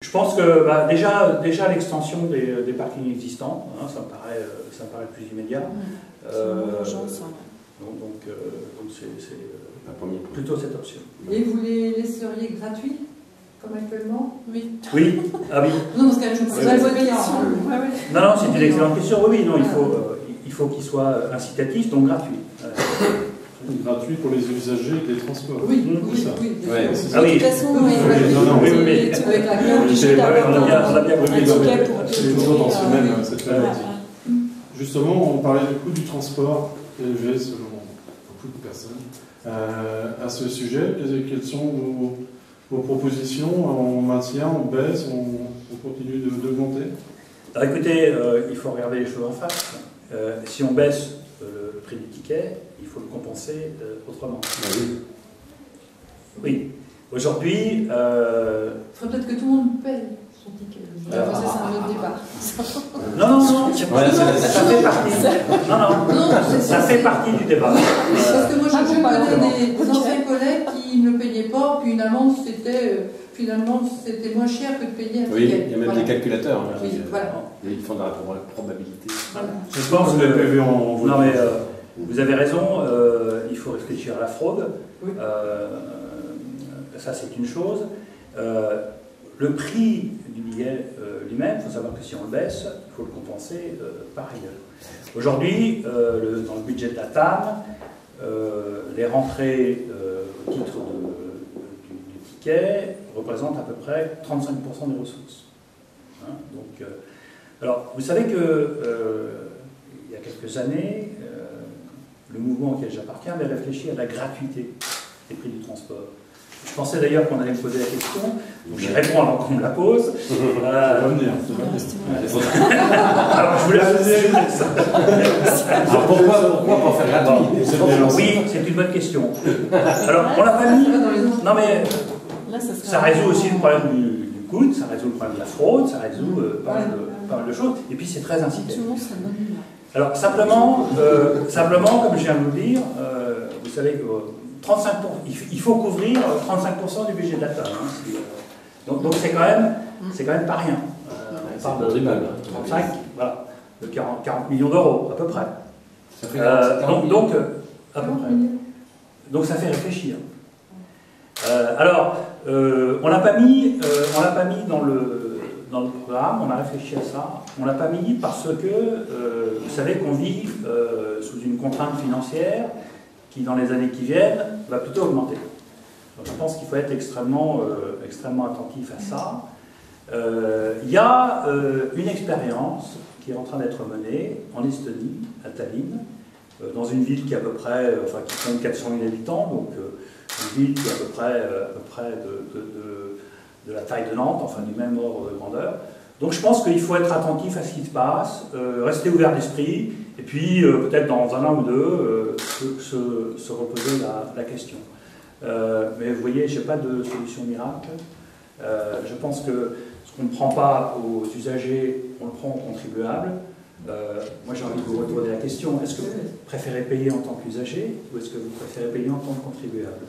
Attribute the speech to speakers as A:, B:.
A: Je pense que déjà l'extension des parkings existants, hein, ça me paraît le plus immédiat. Donc c'est plutôt cette option.
B: Et vous les laisseriez gratuits, comme actuellement?
A: Oui. Oui. Ah oui.
B: Non, parce que c'est pas une bonne question.
A: Non, c'est une excellente question. Oui, non, il faut qu'il soit incitatif, donc gratuit.
C: Gratuit pour les usagers des transports.
B: Oui,
C: ça.
B: Oui.
A: Ouais.
B: Ah oui. De toute façon,
A: oui.
B: Avec la carte, obligé d'avoir un ticket pour
C: c'est toujours dans cette thématique. Justement, on parlait du coût du transport élevé selon beaucoup de personnes. À ce sujet, quelles sont vos propositions? On maintient, on baisse, on continue d'augmenter?
A: Alors écoutez, il faut regarder les choses en face. Si on baisse le prix du ticket, il faut le compenser autrement. Oui. Aujourd'hui...
B: Il faudrait peut-être que tout le monde paye son ticket. Ça, c'est un autre débat.
A: Non, ça fait partie. Ça fait partie du débat.
B: Parce que moi, je connais des anciens collègues qui ne payaient pas, puis finalement, c'était moins cher que de payer un ticket.
D: Oui, il y a même des calculateurs.
B: Oui, voilà.
D: Ils font de la probabilité.
B: Voilà.
A: Je pense que... Non, mais vous avez raison, il faut réfléchir à la fraude.
B: Oui.
A: Ça, c'est une chose. Le prix du billet lui-même, il faut savoir que si on le baisse, il faut le compenser par ailleurs. Aujourd'hui, dans le budget de la TAM, les rentrées au titre du ticket représentent à peu près 35% des ressources. Hein, donc, alors, vous savez que il y a quelques années, le mouvement auquel j'appartiens avait réfléchi à la gratuité des prix du transport. Je pensais d'ailleurs qu'on allait me poser la question, donc j'y réponds avant qu'on me la pose.
C: Ça va venir.
A: Alors je vous la faisais.
D: Alors pourquoi pas faire gratuit?
A: Oui, c'est une bonne question. Alors on l'a pas mis. Non mais ça résout aussi le problème du coût, ça résout le problème de la fraude, ça résout pas mal de choses. Et puis c'est très incitatif. Alors simplement, comme je viens de vous le dire, vous savez que 35%, il faut couvrir 35% du budget de la TAM. Hein, donc c'est quand même pas rien. On parle de 35, voilà, de 40 millions d'euros à peu près.
D: Ça fait à
A: peu près. Donc ça fait réfléchir. Alors, on l'a pas mis dans le programme, on a réfléchi à ça. On l'a pas mis parce que vous savez qu'on vit sous une contrainte financière qui, dans les années qui viennent, va plutôt augmenter. Donc, je pense qu'il faut être extrêmement attentif à ça. Il y a une expérience qui est en train d'être menée en Estonie, à Tallinn, dans une ville qui est à peu près, qui compte 400 000 habitants, donc une ville qui est à peu près de la taille de Nantes, enfin du même ordre de grandeur. Donc je pense qu'il faut être attentif à ce qui se passe, rester ouvert d'esprit, et puis peut-être dans un an ou deux, se reposer la question. Mais vous voyez, je n'ai pas de solution miracle. Je pense que ce qu'on ne prend pas aux usagers, on le prend aux contribuables. Moi j'ai envie de vous retourner la question, est-ce que vous préférez payer en tant qu'usager ou est-ce que vous préférez payer en tant que contribuable?